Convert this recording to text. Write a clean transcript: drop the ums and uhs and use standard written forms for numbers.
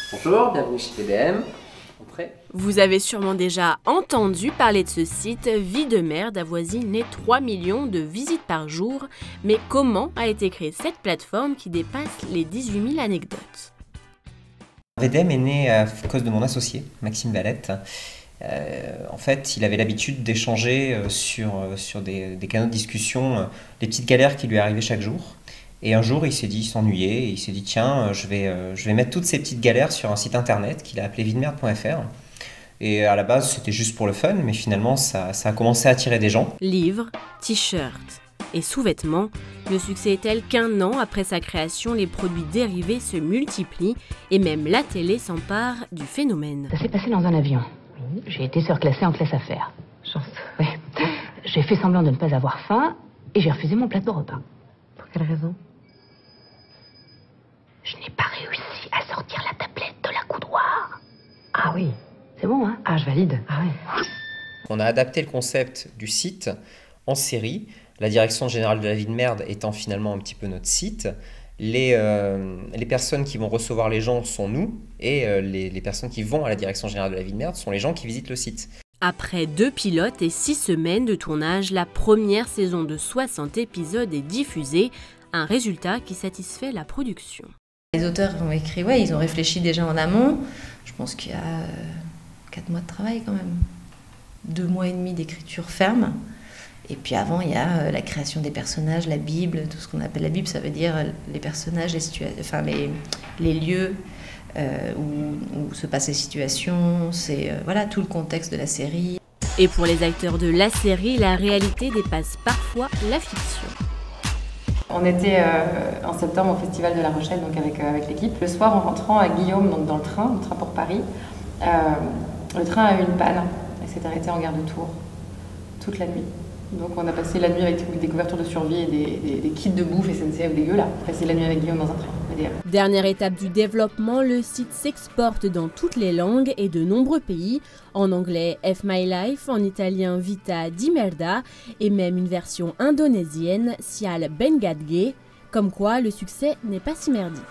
Bonjour, bienvenue chez TBM. Entrez. Vous avez sûrement déjà entendu parler de ce site. Vie de Merde avoisine les 3 millions de visites par jour. Mais comment a été créée cette plateforme qui dépasse les 18 000 anecdotes? VDM est né à cause de mon associé, Maxime Valette. En fait, il avait l'habitude d'échanger sur des canaux de discussion les petites galères qui lui arrivaient chaque jour. Et un jour, il s'ennuyait, et il s'est dit tiens, je vais mettre toutes ces petites galères sur un site internet qu'il a appelé videmerde.fr. Et à la base, c'était juste pour le fun, mais finalement, ça a commencé à attirer des gens. Livres, t-shirts et sous-vêtements, le succès est tel qu'un an après sa création, les produits dérivés se multiplient et même la télé s'empare du phénomène. Ça s'est passé dans un avion. Oui. J'ai été surclassée en classe affaires. Chance. Oui. J'ai fait semblant de ne pas avoir faim et j'ai refusé mon plateau repas. Pour quelle raison? Je n'ai pas réussi à sortir la tablette de la coudoir. Ah oui, c'est bon, hein? Ah, je valide. Ah oui. On a adapté le concept du site en série, la direction générale de la vie de merde étant finalement un petit peu notre site. Les personnes qui vont recevoir les gens sont nous, et les personnes qui vont à la direction générale de la vie de merde sont les gens qui visitent le site. Après 2 pilotes et 6 semaines de tournage, la première saison de 60 épisodes est diffusée, un résultat qui satisfait la production. Les auteurs ont écrit, ouais, ils ont réfléchi déjà en amont. Je pense qu'il y a 4 mois de travail quand même. 2 mois et demi d'écriture ferme. Et puis avant, il y a la création des personnages, la Bible, tout ce qu'on appelle la Bible, ça veut dire les personnages, les lieux où se passent les situations, c'est voilà, tout le contexte de la série. Et pour les acteurs de la série, la réalité dépasse parfois la fiction. On était en septembre au Festival de La Rochelle, donc avec l'équipe. Le soir, en rentrant à Guillaume, donc dans le train pour Paris, le train a eu une panne et s'est arrêté en gare de Tours toute la nuit. Donc on a passé la nuit avec des couvertures de survie et des kits de bouffe SNCF dégueu là. Passer la nuit avec Guillaume dans un train. Dernière étape du développement, le site s'exporte dans toutes les langues et de nombreux pays. En anglais, F My Life, en italien, Vita di Merda, et même une version indonésienne, Sial Ben Gadge. Comme quoi, le succès n'est pas si merdique.